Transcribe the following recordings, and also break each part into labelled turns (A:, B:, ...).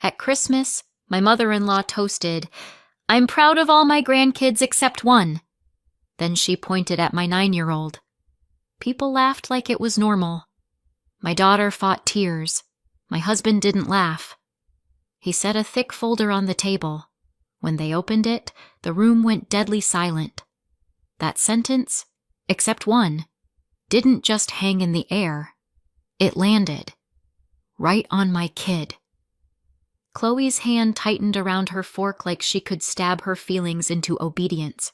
A: At Christmas, my mother-in-law toasted, "I'm proud of all my grandkids except one." Then she pointed at my 9-year-old. People laughed like it was normal. My daughter fought tears. My husband didn't laugh. He set a thick folder on the table. When they opened it, the room went deadly silent. That sentence, "except one," didn't just hang in the air. It landed. Right on my kid. Chloe's hand tightened around her fork like she could stab her feelings into obedience.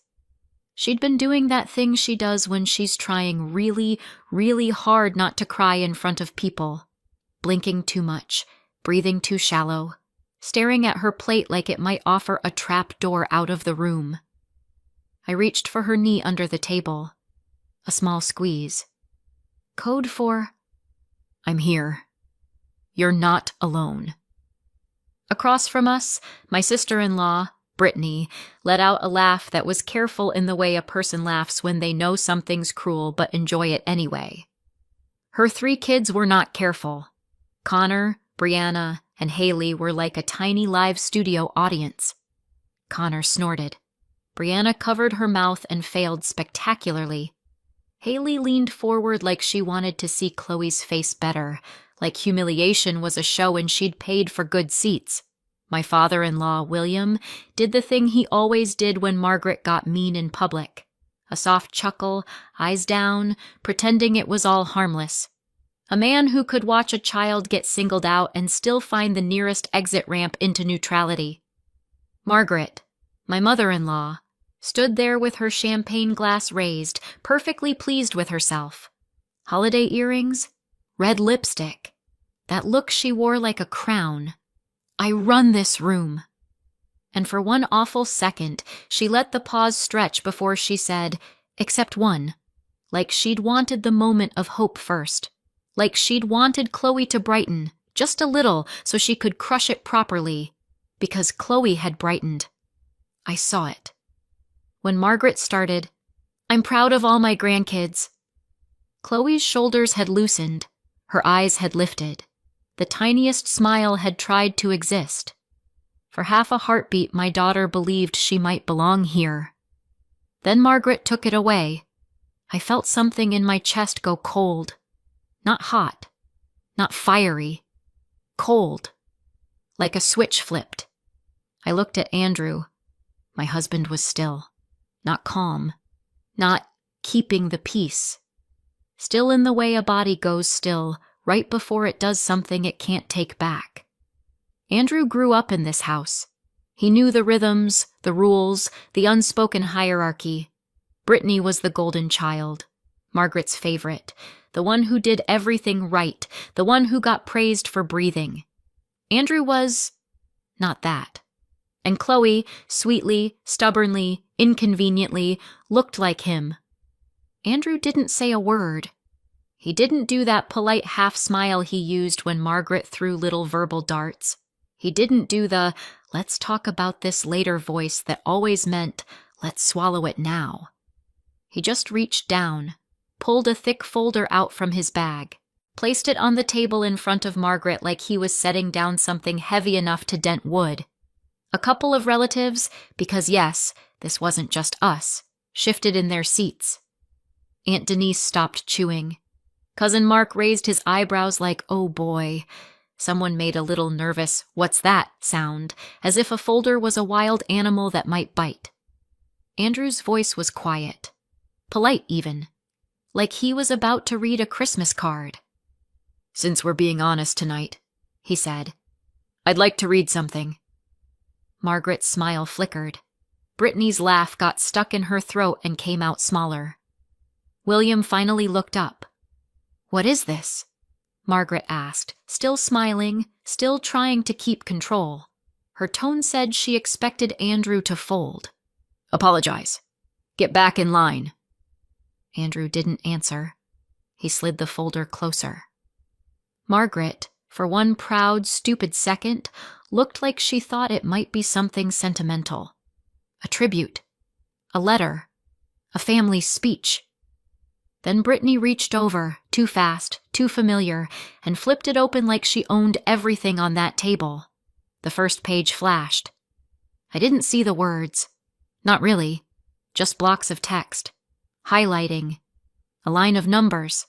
A: She'd been doing that thing she does when she's trying really, really hard not to cry in front of people. Blinking too much, breathing too shallow, staring at her plate like it might offer a trap door out of the room. I reached for her knee under the table. A small squeeze. Code for, "I'm here. You're not alone." Across from us, my sister-in-law, Brittany, let out a laugh that was careful in the way a person laughs when they know something's cruel but enjoy it anyway. Her 3 kids were not careful. Connor, Brianna, and Haley were like a tiny live studio audience. Connor snorted. Brianna covered her mouth and failed spectacularly. Haley leaned forward like she wanted to see Chloe's face better, like humiliation was a show and she'd paid for good seats. My father-in-law, William, did the thing he always did when Margaret got mean in public. A soft chuckle, eyes down, pretending it was all harmless. A man who could watch a child get singled out and still find the nearest exit ramp into neutrality. Margaret, my mother-in-law, stood there with her champagne glass raised, perfectly pleased with herself. Holiday earrings, red lipstick, that look she wore like a crown. I run this room. And for one awful second, she let the pause stretch before she said, "except one," like she'd wanted the moment of hope first, like she'd wanted Chloe to brighten, just a little, so she could crush it properly, because Chloe had brightened. I saw it. When Margaret started, "I'm proud of all my grandkids," Chloe's shoulders had loosened, her eyes had lifted. The tiniest smile had tried to exist. For half a heartbeat, my daughter believed she might belong here. Then Margaret took it away. I felt something in my chest go cold. Not hot, not fiery. Cold. Like a switch flipped. I looked at Andrew. My husband was still. Not calm. Not keeping the peace. Still in the way a body goes still, right before it does something it can't take back. Andrew grew up in this house. He knew the rhythms, the rules, the unspoken hierarchy. Brittany was the golden child, Margaret's favorite, the one who did everything right, the one who got praised for breathing. Andrew was not that. And Chloe, sweetly, stubbornly, inconveniently, looked like him. Andrew didn't say a word. He didn't do that polite half-smile he used when Margaret threw little verbal darts. He didn't do the, "let's talk about this later" voice that always meant, "let's swallow it now." He just reached down, pulled a thick folder out from his bag, placed it on the table in front of Margaret like he was setting down something heavy enough to dent wood. A couple of relatives, because yes, this wasn't just us, shifted in their seats. Aunt Denise stopped chewing. Cousin Mark raised his eyebrows like, "oh boy." Someone made a little nervous "what's that" sound, as if a folder was a wild animal that might bite. Andrew's voice was quiet, polite even, like he was about to read a Christmas card. "Since we're being honest tonight," he said, "I'd like to read something." Margaret's smile flickered. Brittany's laugh got stuck in her throat and came out smaller. William finally looked up. "What is this?" Margaret asked, still smiling, still trying to keep control. Her tone said she expected Andrew to fold. "Apologize. Get back in line." Andrew didn't answer. He slid the folder closer. Margaret, for one proud, stupid second, looked like she thought it might be something sentimental. A tribute. A letter. A family speech. Then Brittany reached over, too fast, too familiar, and flipped it open like she owned everything on that table. The first page flashed. I didn't see the words. Not really. Just blocks of text. Highlighting. A line of numbers.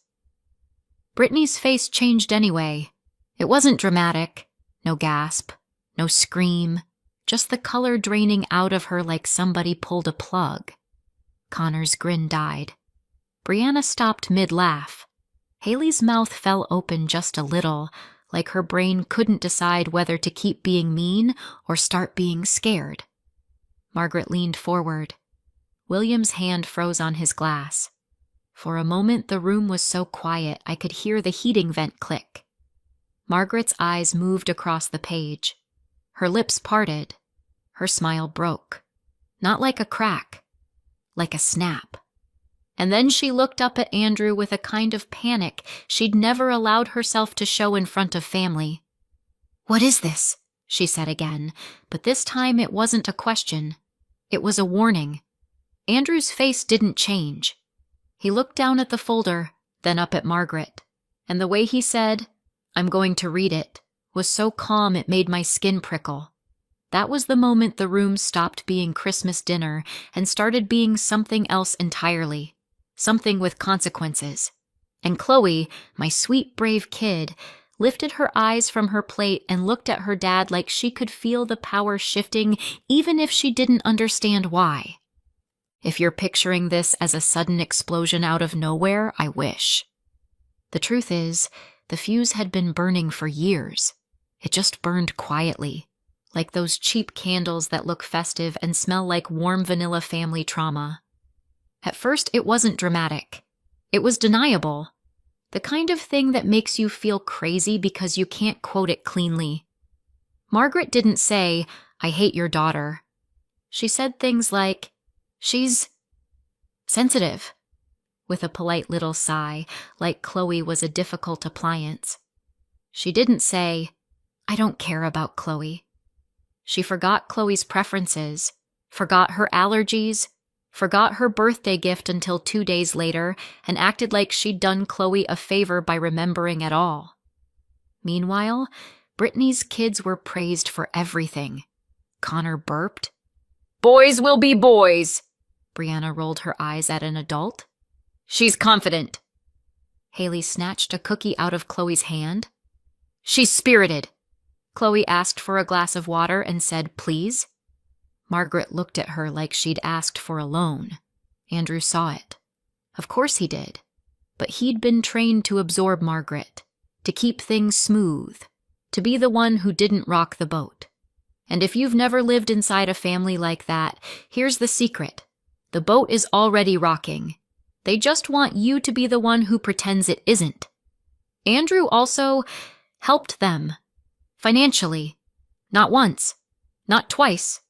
A: Brittany's face changed anyway. It wasn't dramatic. No gasp. No scream. Just the color draining out of her like somebody pulled a plug. Connor's grin died. Brianna stopped mid-laugh. Haley's mouth fell open just a little, like her brain couldn't decide whether to keep being mean or start being scared. Margaret leaned forward. William's hand froze on his glass. For a moment the room was so quiet I could hear the heating vent click. Margaret's eyes moved across the page. Her lips parted. Her smile broke. Not like a crack. Like a snap. And then she looked up at Andrew with a kind of panic she'd never allowed herself to show in front of family. "What is this?" she said again, but this time it wasn't a question. It was a warning. Andrew's face didn't change. He looked down at the folder, then up at Margaret, and the way he said, "I'm going to read it," was so calm it made my skin prickle. That was the moment the room stopped being Christmas dinner and started being something else entirely. Something with consequences. And Chloe, my sweet, brave kid, lifted her eyes from her plate and looked at her dad like she could feel the power shifting even if she didn't understand why. If you're picturing this as a sudden explosion out of nowhere, I wish. The truth is, the fuse had been burning for years. It just burned quietly, like those cheap candles that look festive and smell like warm vanilla family trauma. At first, it wasn't dramatic. It was deniable. The kind of thing that makes you feel crazy because you can't quote it cleanly. Margaret didn't say, "I hate your daughter." She said things like, "She's sensitive," with a polite little sigh, like Chloe was a difficult appliance. She didn't say, "I don't care about Chloe." She forgot Chloe's preferences, forgot her allergies, forgot her birthday gift until 2 days later, and acted like she'd done Chloe a favor by remembering at all. Meanwhile, Brittany's kids were praised for everything. Connor burped. "Boys will be boys." Brianna rolled her eyes at an adult. "She's confident." Haley snatched a cookie out of Chloe's hand. "She's spirited." Chloe asked for a glass of water and said, "Please." Margaret looked at her like she'd asked for a loan. Andrew saw it. Of course he did. But he'd been trained to absorb Margaret, to keep things smooth, to be the one who didn't rock the boat. And if you've never lived inside a family like that, here's the secret. The boat is already rocking. They just want you to be the one who pretends it isn't. Andrew also helped them. Financially. Not once. Not twice.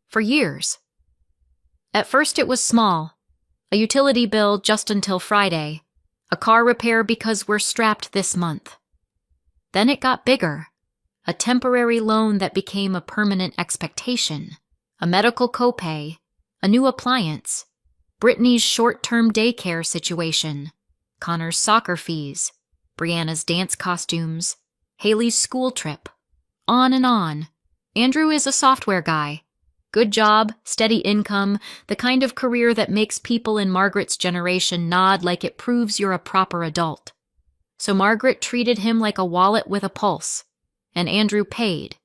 A: For years. At first it was small. A utility bill just until Friday. A car repair because we're strapped this month. Then it got bigger. A temporary loan that became a permanent expectation. A medical copay. A new appliance. Brittany's short-term daycare situation. Connor's soccer fees. Brianna's dance costumes. Haley's school trip. On and on. Andrew is a software guy. Good job, steady income, the kind of career that makes people in Margaret's generation nod like it proves you're a proper adult. So Margaret treated him like a wallet with a pulse. And Andrew paid.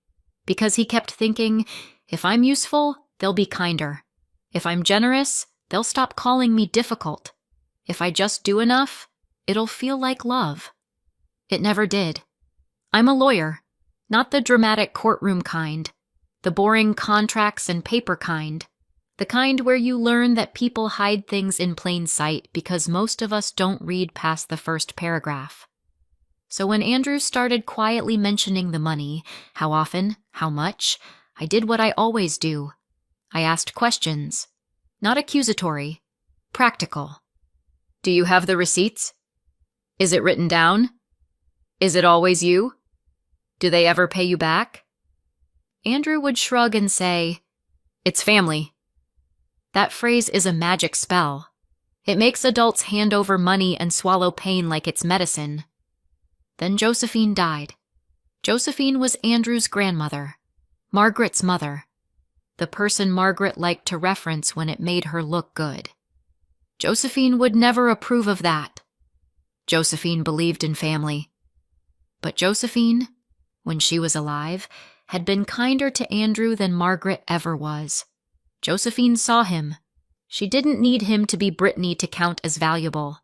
A: Because he kept thinking, if I'm useful, they'll be kinder. If I'm generous, they'll stop calling me difficult. If I just do enough, it'll feel like love. It never did. I'm a lawyer, not the dramatic courtroom kind. The boring contracts and paper kind. The kind where you learn that people hide things in plain sight because most of us don't read past the first paragraph. So when Andrew started quietly mentioning the money, how often, how much, I did what I always do. I asked questions. Not accusatory. Practical. Do you have the receipts? Is it written down? Is it always you? Do they ever pay you back? Andrew would shrug and say, "It's family." That phrase is a magic spell. It makes adults hand over money and swallow pain like it's medicine. Then Josephine died. Josephine was Andrew's grandmother. Margaret's mother. The person Margaret liked to reference when it made her look good. Josephine would never approve of that. Josephine believed in family. But Josephine, when she was alive, had been kinder to Andrew than Margaret ever was. Josephine saw him. She didn't need him to be Brittany to count as valuable.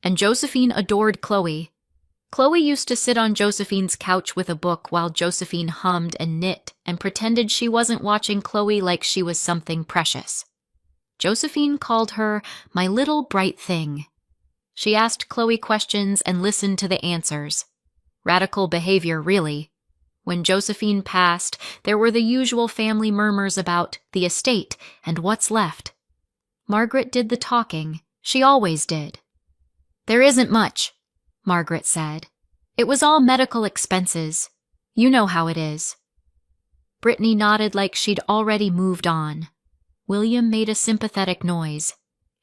A: And Josephine adored Chloe. Chloe used to sit on Josephine's couch with a book while Josephine hummed and knit and pretended she wasn't watching Chloe like she was something precious. Josephine called her my little bright thing. She asked Chloe questions and listened to the answers. Radical behavior, really. When Josephine passed, there were the usual family murmurs about the estate and what's left. Margaret did the talking. She always did. "There isn't much," Margaret said. "It was all medical expenses. You know how it is." Brittany nodded like she'd already moved on. William made a sympathetic noise.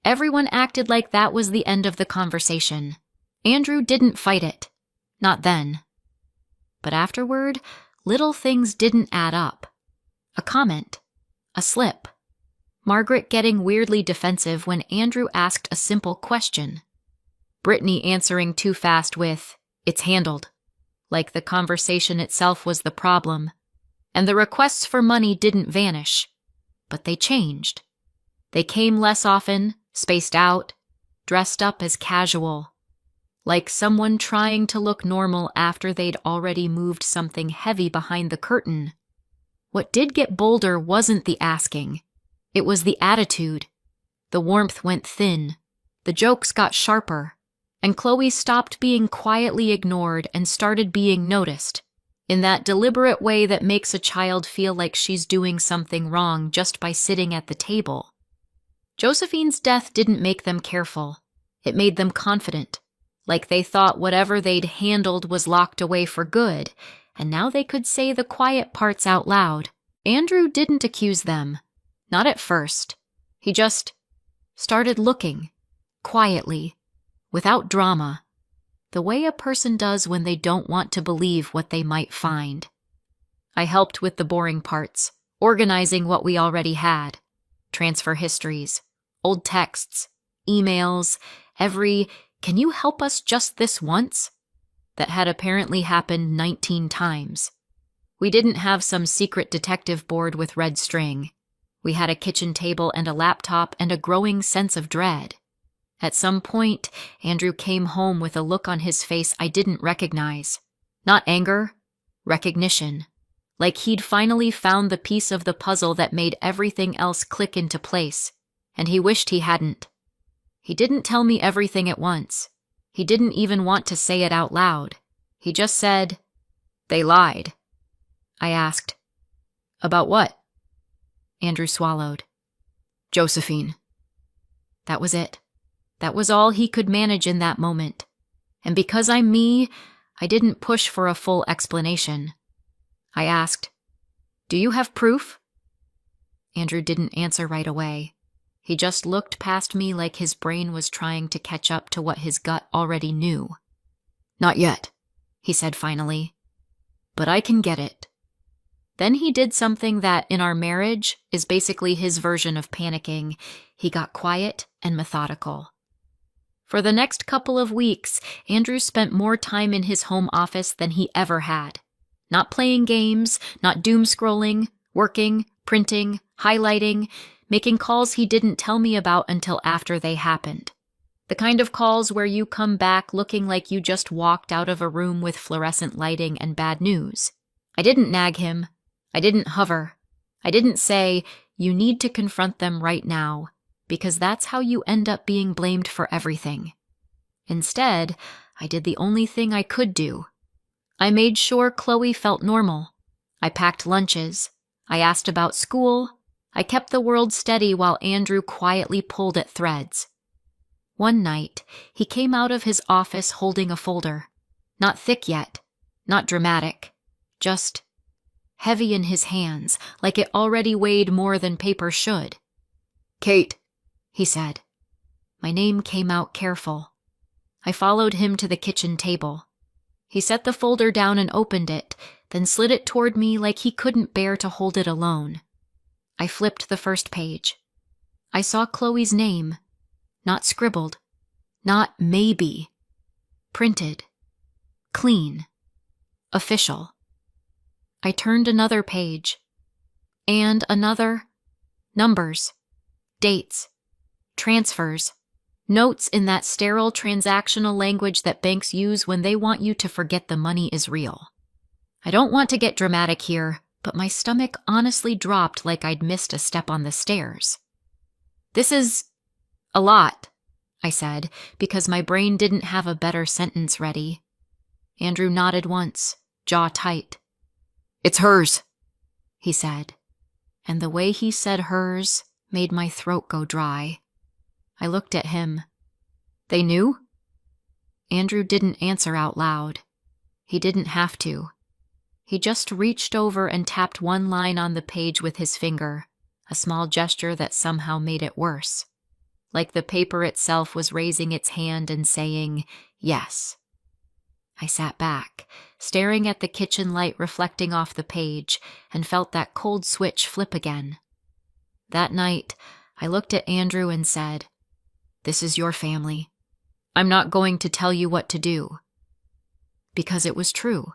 A: Everyone acted like that was the end of the conversation. Andrew didn't fight it. Not then. But afterward, little things didn't add up. A comment. A slip. Margaret getting weirdly defensive when Andrew asked a simple question. Brittany answering too fast with, "It's handled," like the conversation itself was the problem. And the requests for money didn't vanish, but they changed. They came less often, spaced out, dressed up as casual, like someone trying to look normal after they'd already moved something heavy behind the curtain. What did get bolder wasn't the asking. It was the attitude. The warmth went thin. The jokes got sharper. And Chloe stopped being quietly ignored and started being noticed, in that deliberate way that makes a child feel like she's doing something wrong just by sitting at the table. Josephine's death didn't make them careful. It made them confident, like they thought whatever they'd handled was locked away for good, and now they could say the quiet parts out loud. Andrew didn't accuse them. Not at first. He just started looking, quietly, without drama, the way a person does when they don't want to believe what they might find. I helped with the boring parts, organizing what we already had. Transfer histories, old texts, emails, every "can you help us just this once?" that had apparently happened 19 times. We didn't have some secret detective board with red string. We had a kitchen table and a laptop and a growing sense of dread. At some point, Andrew came home with a look on his face I didn't recognize. Not anger, recognition. Like he'd finally found the piece of the puzzle that made everything else click into place, and he wished he hadn't. He didn't tell me everything at once. He didn't even want to say it out loud. He just said, "They lied." I asked, "About what?" Andrew swallowed. "Josephine." That was it. That was all he could manage in that moment. And because I'm me, I didn't push for a full explanation. I asked, "Do you have proof?" Andrew didn't answer right away. He just looked past me like his brain was trying to catch up to what his gut already knew. "Not yet," he said finally. "But I can get it." Then he did something that, in our marriage, is basically his version of panicking. He got quiet and methodical. For the next couple of weeks, Andrew spent more time in his home office than he ever had. Not playing games, not doom scrolling, working, printing, highlighting, making calls he didn't tell me about until after they happened. The kind of calls where you come back looking like you just walked out of a room with fluorescent lighting and bad news. I didn't nag him. I didn't hover. I didn't say, "You need to confront them right now," because that's how you end up being blamed for everything. Instead, I did the only thing I could do. I made sure Chloe felt normal. I packed lunches. I asked about school. I kept the world steady while Andrew quietly pulled at threads. One night, he came out of his office holding a folder. Not thick yet, not dramatic, just heavy in his hands, like it already weighed more than paper should. "Kate," he said. My name came out careful. I followed him to the kitchen table. He set the folder down and opened it, then slid it toward me like he couldn't bear to hold it alone. I flipped the first page. I saw Chloe's name, not scribbled, not maybe, printed, clean, official. I turned another page, and another, numbers, dates, transfers, notes in that sterile transactional language that banks use when they want you to forget the money is real. I don't want to get dramatic here, but my stomach honestly dropped like I'd missed a step on the stairs. "This is a lot," I said, because my brain didn't have a better sentence ready. Andrew nodded once, jaw tight. "It's hers," he said, and the way he said hers made my throat go dry. I looked at him. "They knew?" Andrew didn't answer out loud. He didn't have to. He just reached over and tapped one line on the page with his finger, a small gesture that somehow made it worse. Like the paper itself was raising its hand and saying, yes. I sat back, staring at the kitchen light reflecting off the page, and felt that cold switch flip again. That night, I looked at Andrew and said, "This is your family. I'm not going to tell you what to do." Because it was true.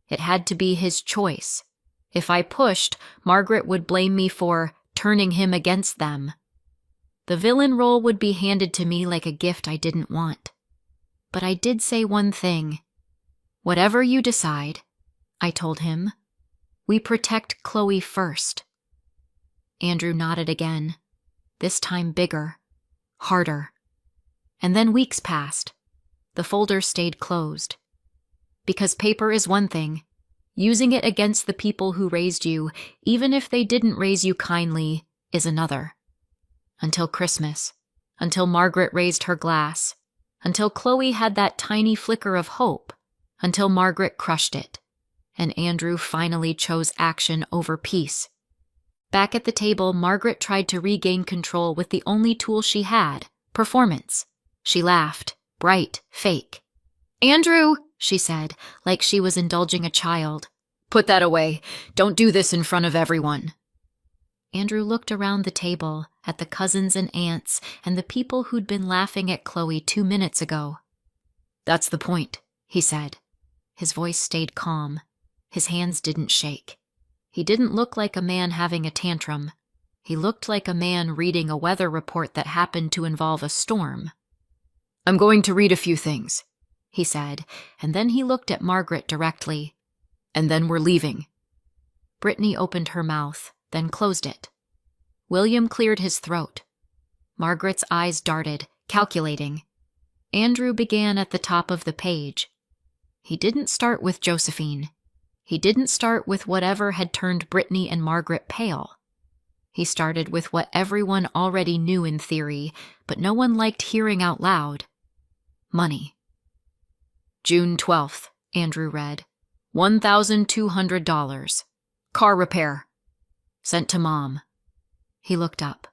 A: It had to be his choice. If I pushed, Margaret would blame me for turning him against them. The villain role would be handed to me like a gift I didn't want. But I did say one thing. "Whatever you decide," I told him, "we protect Chloe first." Andrew nodded again, this time bigger, harder. And then weeks passed. The folder stayed closed. Because paper is one thing. Using it against the people who raised you, even if they didn't raise you kindly, is another. Until Christmas. Until Margaret raised her glass. Until Chloe had that tiny flicker of hope. Until Margaret crushed it. And Andrew finally chose action over peace. Back at the table, Margaret tried to regain control with the only tool she had, performance. She laughed, bright, fake. "Andrew," she said, like she was indulging a child. "Put that away. Don't do this in front of everyone." Andrew looked around the table, at the cousins and aunts, and the people who'd been laughing at Chloe 2 minutes ago. "That's the point," he said. His voice stayed calm. His hands didn't shake. He didn't look like a man having a tantrum. He looked like a man reading a weather report that happened to involve a storm. "I'm going to read a few things," he said, and then he looked at Margaret directly. "And then we're leaving." Brittany opened her mouth, then closed it. William cleared his throat. Margaret's eyes darted, calculating. Andrew began at the top of the page. He didn't start with Josephine. He didn't start with whatever had turned Brittany and Margaret pale. He started with what everyone already knew in theory, but no one liked hearing out loud. Money. "June 12th, Andrew read. $1,200. Car repair. Sent to Mom." He looked up.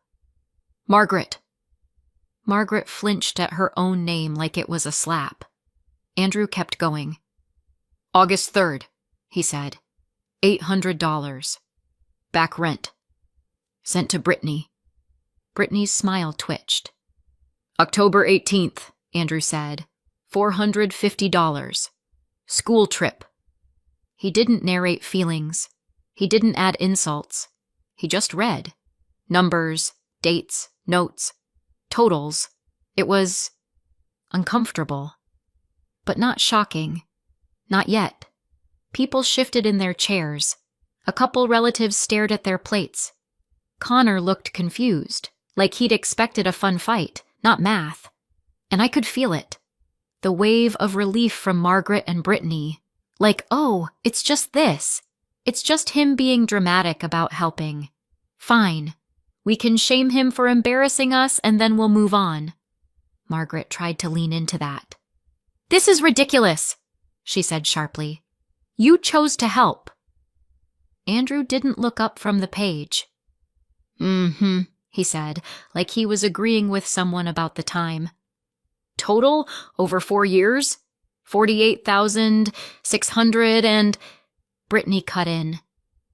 A: "Margaret." Margaret flinched at her own name like it was a slap. Andrew kept going. "August 3rd, he said. $800. Back rent. Sent to Brittany." Brittany's smile twitched. "October 18th, Andrew said. $450. School trip." He didn't narrate feelings. He didn't add insults. He just read. Numbers, dates, notes, totals. It was uncomfortable. But not shocking. Not yet. People shifted in their chairs. A couple relatives stared at their plates. Connor looked confused, like he'd expected a fun fight, not math. And I could feel it. The wave of relief from Margaret and Brittany. Like, oh, it's just this. It's just him being dramatic about helping. Fine. We can shame him for embarrassing us and then we'll move on. Margaret tried to lean into that. "This is ridiculous," she said sharply. "You chose to help." Andrew didn't look up from the page. "Mm-hmm," he said, like he was agreeing with someone about the time. "Total, over 4 years? 48,600 and..." Brittany cut in.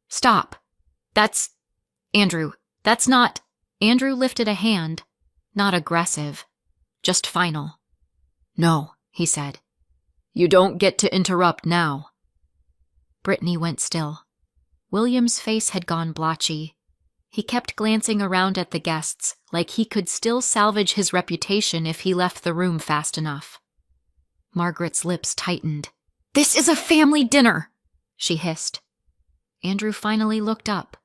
A: Stop. Andrew, that's not... Andrew lifted a hand, not aggressive, just final. No, he said. You don't get to interrupt now. Brittany went still. William's face had gone blotchy. He kept glancing around at the guests, like he could still salvage his reputation if he left the room fast enough. Margaret's lips tightened. This is a family dinner, she hissed. Andrew finally looked up.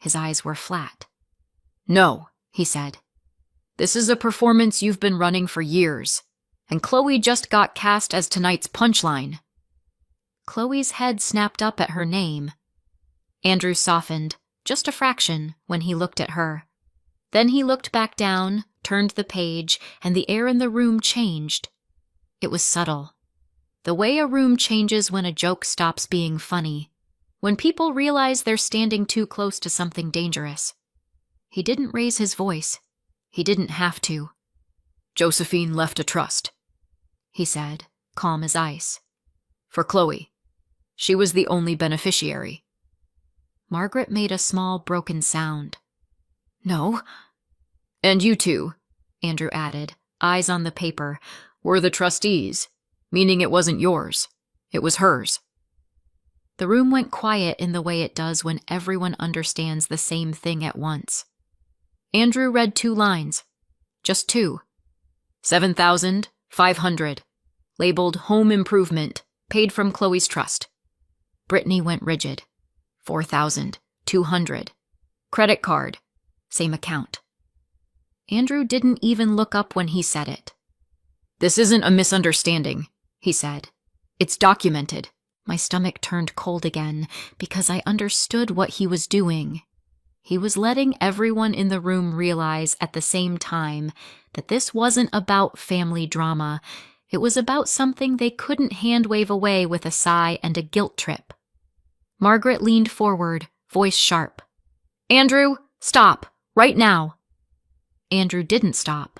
A: His eyes were flat. No, he said. This is a performance you've been running for years, and Chloe just got cast as tonight's punchline. Chloe's head snapped up at her name. Andrew softened, just a fraction, when he looked at her. Then he looked back down, turned the page, and the air in the room changed. It was subtle. The way a room changes when a joke stops being funny, when people realize they're standing too close to something dangerous. He didn't raise his voice. He didn't have to. Josephine left a trust, he said, calm as ice. For Chloe. She was the only beneficiary. Margaret made a small, broken sound. No. And you two, Andrew added, eyes on the paper, were the trustees, meaning it wasn't yours. It was hers. The room went quiet in the way it does when everyone understands the same thing at once. Andrew read 2 lines. Just 2. 7,500. Labeled Home Improvement, paid from Chloe's trust. Brittany went rigid. 4,200. Credit card. Same account. Andrew didn't even look up when he said it. This isn't a misunderstanding, he said. It's documented. My stomach turned cold again because I understood what he was doing. He was letting everyone in the room realize at the same time that this wasn't about family drama. It was about something they couldn't hand-wave away with a sigh and a guilt trip. Margaret leaned forward, voice sharp. Andrew, stop, right now. Andrew didn't stop.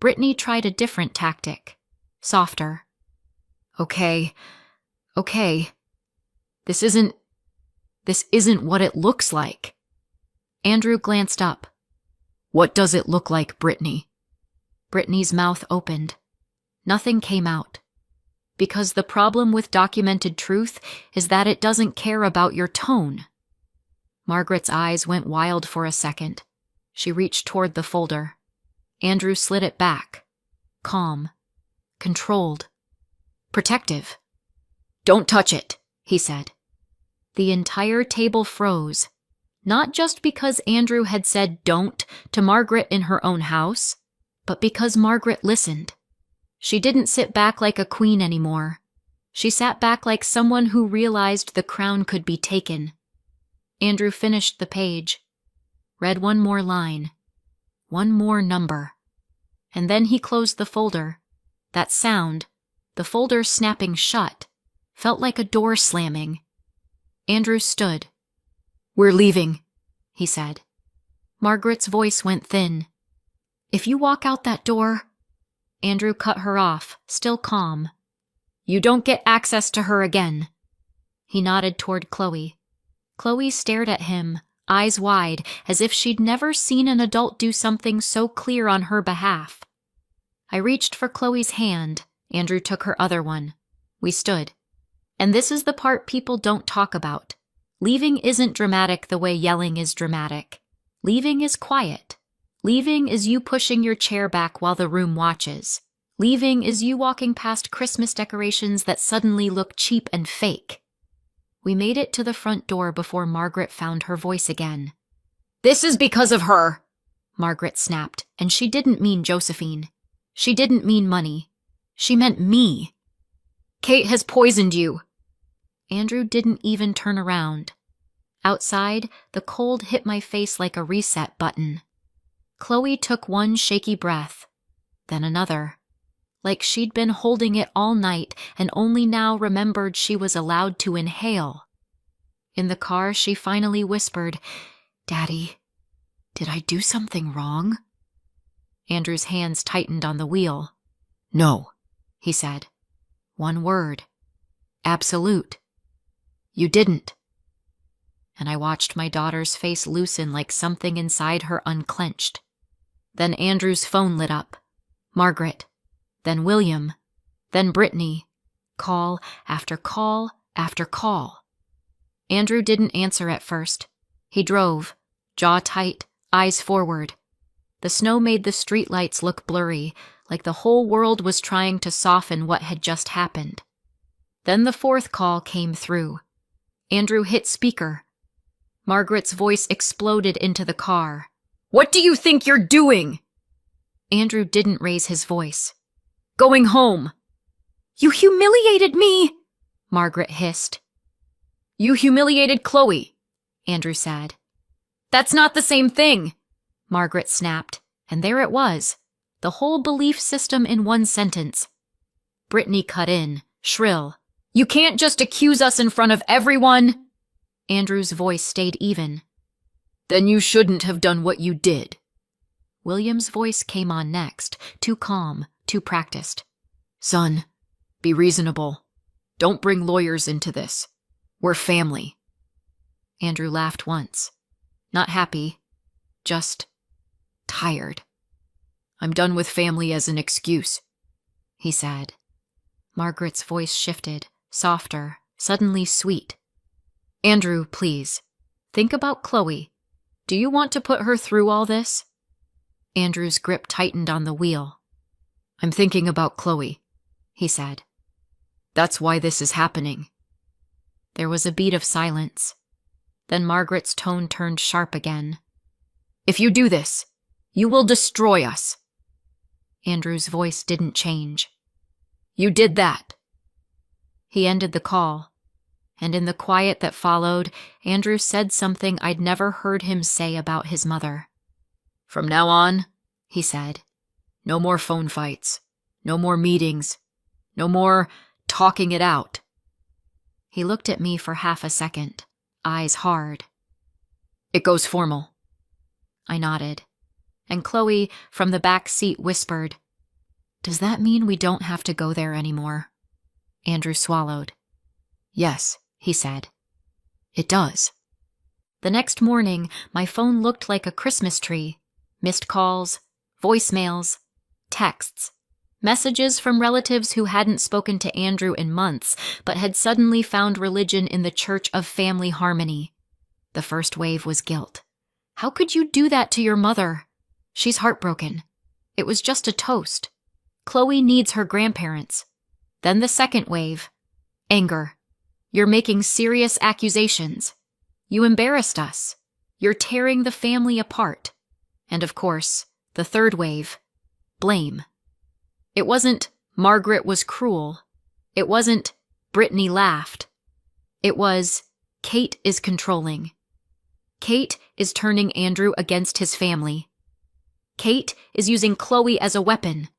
A: Brittany tried a different tactic, softer. Okay. This isn't what it looks like. Andrew glanced up. What does it look like, Brittany? Brittany's mouth opened. Nothing came out. Because the problem with documented truth is that it doesn't care about your tone. Margaret's eyes went wild for a second. She reached toward the folder. Andrew slid it back. Calm. Controlled. Protective. Don't touch it, he said. The entire table froze. Not just because Andrew had said don't to Margaret in her own house, but because Margaret listened. She didn't sit back like a queen anymore. She sat back like someone who realized the crown could be taken. Andrew finished the page, read one more line, one more number, and then he closed the folder. That sound, the folder snapping shut, felt like a door slamming. Andrew stood. We're leaving, he said. Margaret's voice went thin. If you walk out that door... Andrew cut her off, still calm. You don't get access to her again. He nodded toward Chloe. Chloe stared at him, eyes wide, as if she'd never seen an adult do something so clear on her behalf. I reached for Chloe's hand. Andrew took her other one. We stood. And this is the part people don't talk about. Leaving isn't dramatic the way yelling is dramatic. Leaving is quiet. Leaving is you pushing your chair back while the room watches. Leaving is you walking past Christmas decorations that suddenly look cheap and fake. We made it to the front door before Margaret found her voice again. This is because of her, Margaret snapped, and she didn't mean Josephine. She didn't mean money. She meant me. Kate has poisoned you. Andrew didn't even turn around. Outside, the cold hit my face like a reset button. Chloe took one shaky breath, then another, like she'd been holding it all night and only now remembered she was allowed to inhale. In the car, she finally whispered, Daddy, did I do something wrong? Andrew's hands tightened on the wheel. No, he said. One word. Absolute. You didn't. And I watched my daughter's face loosen like something inside her unclenched. Then Andrew's phone lit up. Margaret. Then William. Then Brittany. Call after call after call. Andrew didn't answer at first. He drove, jaw tight, eyes forward. The snow made the streetlights look blurry, like the whole world was trying to soften what had just happened. Then the fourth call came through. Andrew hit speaker. Margaret's voice exploded into the car. "What do you think you're doing?" Andrew didn't raise his voice. "Going home." "You humiliated me," Margaret hissed. "You humiliated Chloe," Andrew said. "That's not the same thing," Margaret snapped, and there it was, the whole belief system in one sentence. Brittany cut in, shrill. "You can't just accuse us in front of everyone." Andrew's voice stayed even. "Then you shouldn't have done what you did." William's voice came on next, too calm, too practiced. "Son, be reasonable. Don't bring lawyers into this. We're family." Andrew laughed once. Not happy, just tired. "I'm done with family as an excuse," he said. Margaret's voice shifted, softer, suddenly sweet. "Andrew, please, think about Chloe. Do you want to put her through all this?" Andrew's grip tightened on the wheel. "I'm thinking about Chloe," he said. "That's why this is happening." There was a beat of silence. Then Margaret's tone turned sharp again. "If you do this, you will destroy us." Andrew's voice didn't change. "You did that." He ended the call, and in the quiet that followed, Andrew said something I'd never heard him say about his mother. "From now on," he said, "no more phone fights, no more meetings, no more talking it out." He looked at me for half a second, eyes hard. "It goes formal." I nodded, and Chloe, from the back seat, whispered, "Does that mean we don't have to go there anymore?" Andrew swallowed. "Yes," he said. "It does." The next morning, my phone looked like a Christmas tree. Missed calls, voicemails, texts, messages from relatives who hadn't spoken to Andrew in months, but had suddenly found religion in the Church of Family Harmony. The first wave was guilt. How could you do that to your mother? She's heartbroken. It was just a toast. Chloe needs her grandparents. Then the second wave. Anger. You're making serious accusations. You embarrassed us. You're tearing the family apart. And of course, the third wave. Blame. It wasn't Margaret was cruel. It wasn't Brittany laughed. It was Kate is controlling. Kate is turning Andrew against his family. Kate is using Chloe as a weapon.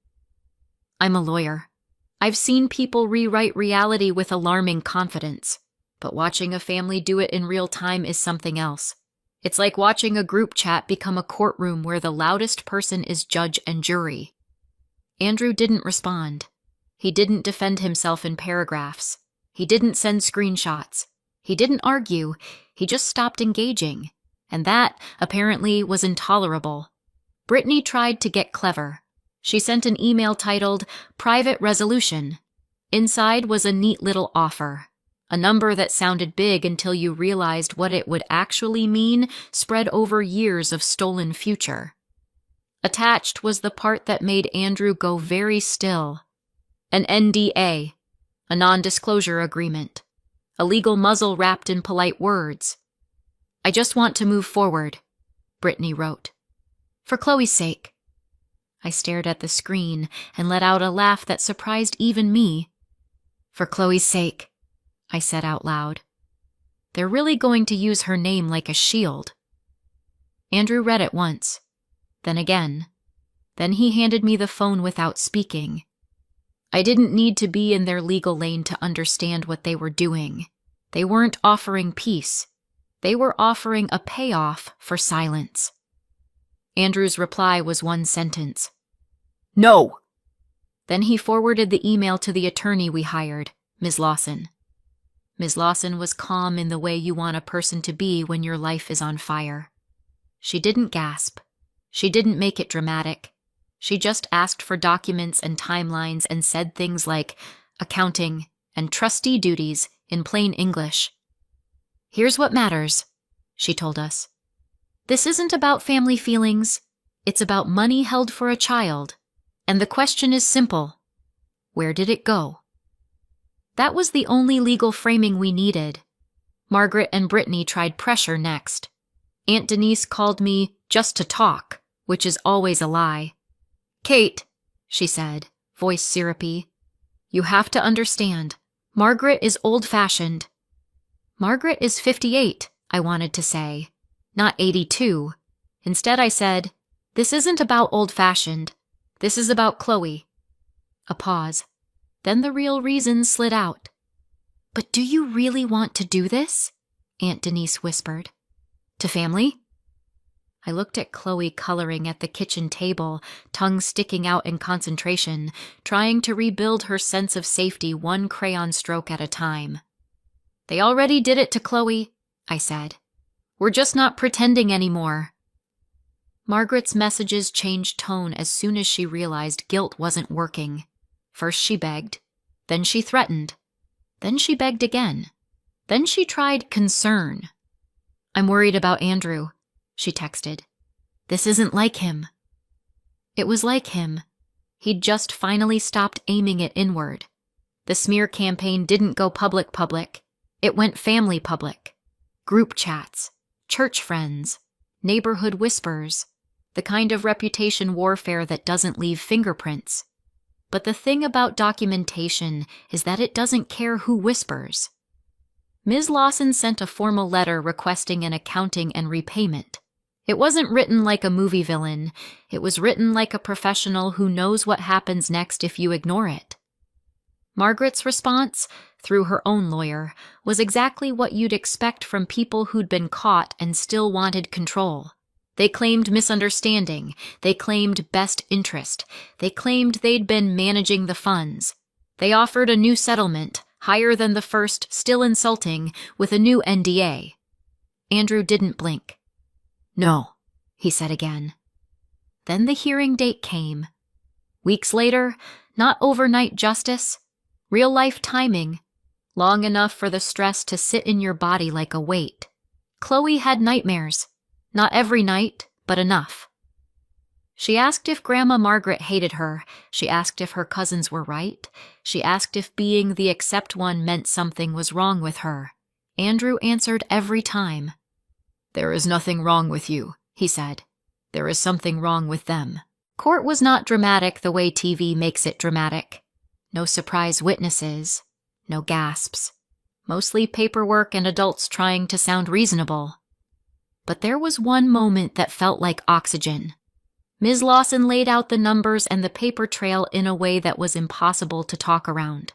A: I'm a lawyer. I've seen people rewrite reality with alarming confidence, but watching a family do it in real time is something else. It's like watching a group chat become a courtroom where the loudest person is judge and jury. Andrew didn't respond. He didn't defend himself in paragraphs. He didn't send screenshots. He didn't argue. He just stopped engaging. And that, apparently, was intolerable. Brittany tried to get clever. She sent an email titled, "Private Resolution." Inside was a neat little offer. A number that sounded big until you realized what it would actually mean spread over years of stolen future. Attached was the part that made Andrew go very still. An NDA, a non-disclosure agreement, a legal muzzle wrapped in polite words. "I just want to move forward," Brittany wrote. "For Chloe's sake." I stared at the screen and let out a laugh that surprised even me. "For Chloe's sake," I said out loud. They're really going to use her name like a shield. Andrew read it once, then again. Then he handed me the phone without speaking. I didn't need to be in their legal lane to understand what they were doing. They weren't offering peace. They were offering a payoff for silence. Andrew's reply was one sentence. "No!" Then he forwarded the email to the attorney we hired, Ms. Lawson. Ms. Lawson was calm in the way you want a person to be when your life is on fire. She didn't gasp. She didn't make it dramatic. She just asked for documents and timelines and said things like accounting and trustee duties in plain English. "Here's what matters," she told us. "This isn't about family feelings. It's about money held for a child. And the question is simple. Where did it go?" That was the only legal framing we needed. Margaret and Brittany tried pressure next. Aunt Denise called me just to talk, which is always a lie. "Kate," she said, voice syrupy, "you have to understand. Margaret is old-fashioned." "Margaret is 58, I wanted to say, not 82. Instead I said, "This isn't about old-fashioned. This is about Chloe." A pause. Then the real reason slid out. "But do you really want to do this?" Aunt Denise whispered. "To family?" I looked at Chloe coloring at the kitchen table, tongue sticking out in concentration, trying to rebuild her sense of safety one crayon stroke at a time. "They already did it to Chloe," I said. "We're just not pretending anymore." Margaret's messages changed tone as soon as she realized guilt wasn't working. First she begged, then she threatened, then she begged again, then she tried concern. "I'm worried about Andrew," she texted. "This isn't like him." It was like him. He'd just finally stopped aiming it inward. The smear campaign didn't go public. It went family public. Group chats, church friends, neighborhood whispers, the kind of reputation warfare that doesn't leave fingerprints. But the thing about documentation is that it doesn't care who whispers. Ms. Lawson sent a formal letter requesting an accounting and repayment. It wasn't written like a movie villain. It was written like a professional who knows what happens next if you ignore it. Margaret's response, through her own lawyer, was exactly what you'd expect from people who'd been caught and still wanted control. They claimed misunderstanding. They claimed best interest. They claimed they'd been managing the funds. They offered a new settlement, higher than the first, still insulting, with a new NDA. Andrew didn't blink. "No," he said again. Then the hearing date came. Weeks later, not overnight justice, real-life timing, long enough for the stress to sit in your body like a weight. Chloe had nightmares. Not every night, but enough. She asked if Grandma Margaret hated her. She asked if her cousins were right. She asked if being the accept one meant something was wrong with her. Andrew answered every time. "There is nothing wrong with you," he said. "There is something wrong with them." Court was not dramatic the way TV makes it dramatic. No surprise witnesses. No gasps. Mostly paperwork and adults trying to sound reasonable. But there was one moment that felt like oxygen. Ms. Lawson laid out the numbers and the paper trail in a way that was impossible to talk around.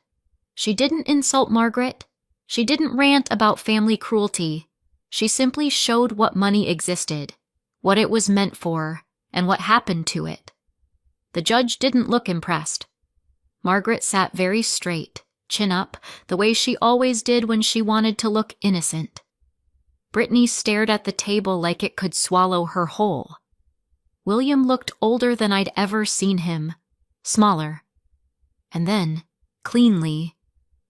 A: She didn't insult Margaret. She didn't rant about family cruelty. She simply showed what money existed, what it was meant for, and what happened to it. The judge didn't look impressed. Margaret sat very straight, chin up, the way she always did when she wanted to look innocent. Brittany stared at the table like it could swallow her whole. William looked older than I'd ever seen him, smaller. And then, cleanly,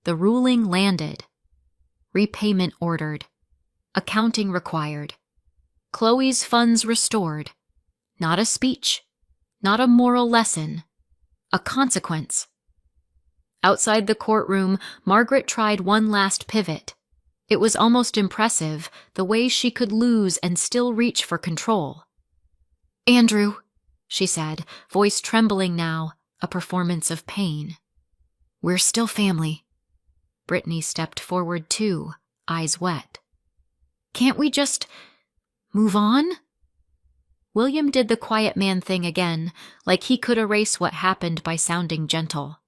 A: the ruling landed. Repayment ordered. Accounting required. Chloe's funds restored. Not a speech. Not a moral lesson. A consequence. Outside the courtroom, Margaret tried one last pivot. It was almost impressive, the way she could lose and still reach for control. "Andrew," she said, voice trembling now, a performance of pain. "We're still family." Brittany stepped forward too, eyes wet. "Can't we just move on?" William did the quiet man thing again, like he could erase what happened by sounding gentle.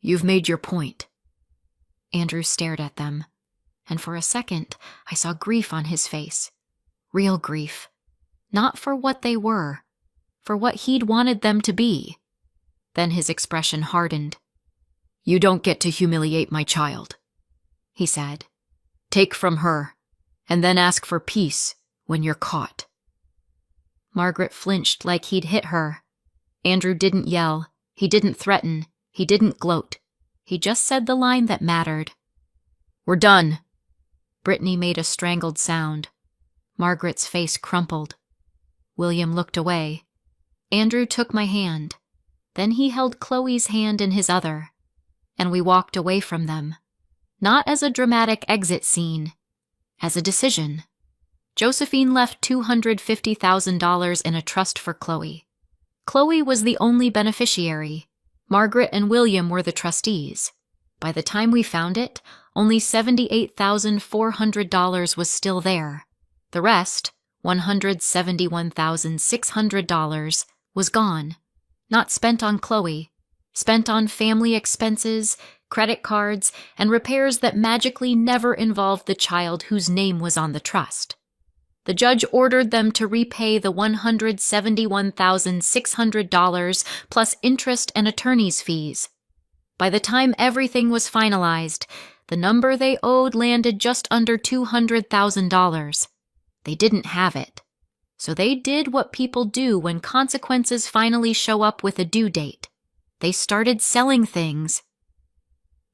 A: "You've made your point." Andrew stared at them, and for a second I saw grief on his face. Real grief. Not for what they were, for what he'd wanted them to be. Then his expression hardened. "You don't get to humiliate my child." he said. "Take from her, and then ask for peace when you're caught." Margaret flinched like he'd hit her. Andrew didn't yell. He didn't threaten. He didn't gloat. He just said the line that mattered. "We're done." Brittany made a strangled sound. Margaret's face crumpled. William looked away. Andrew took my hand. Then he held Chloe's hand in his other, and we walked away from them. Not as a dramatic exit scene, as a decision. Josephine left $250,000 in a trust for Chloe. Chloe was the only beneficiary. Margaret and William were the trustees. By the time we found it, only $78,400 was still there. The rest, $171,600, was gone. Not spent on Chloe, spent on family expenses, credit cards, and repairs that magically never involved the child whose name was on the trust. The judge ordered them to repay the $171,600 plus interest and attorney's fees. By the time everything was finalized, the number they owed landed just under $200,000. They didn't have it. So they did what people do when consequences finally show up with a due date. They started selling things.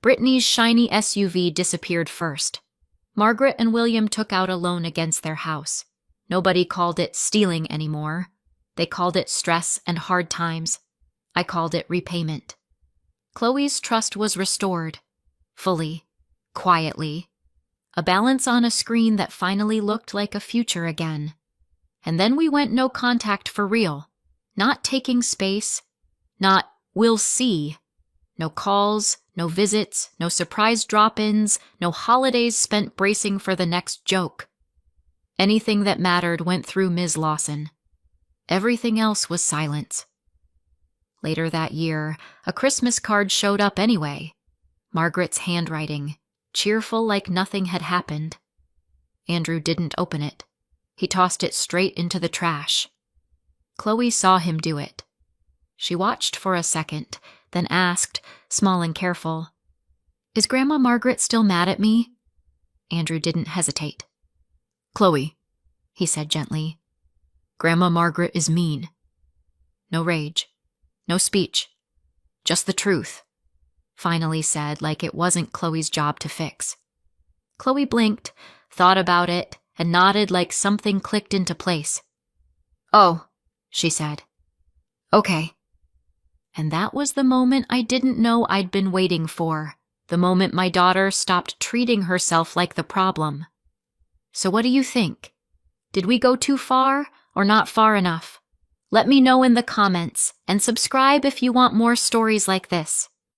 A: Brittany's shiny SUV disappeared first. Margaret and William took out a loan against their house. Nobody called it stealing anymore. They called it stress and hard times. I called it repayment. Chloe's trust was restored. Fully. Quietly. A balance on a screen that finally looked like a future again. And then we went no contact for real. Not taking space. Not we'll see. No calls, no visits, no surprise drop-ins, no holidays spent bracing for the next joke. Anything that mattered went through Ms. Lawson. Everything else was silence. Later that year, a Christmas card showed up anyway. Margaret's handwriting, cheerful like nothing had happened. Andrew didn't open it. He tossed it straight into the trash. Chloe saw him do it. She watched for a second, then asked, small and careful, "Is Grandma Margaret still mad at me?" Andrew didn't hesitate. "Chloe," he said gently, "Grandma Margaret is mean." No rage. No speech. Just the truth. Finally said like it wasn't Chloe's job to fix. Chloe blinked, thought about it, and nodded like something clicked into place. "Oh," she said. "Okay." And that was the moment I didn't know I'd been waiting for, the moment my daughter stopped treating herself like the problem. So what do you think? Did we go too far or not far enough? Let me know in the comments, and subscribe if you want more stories like this.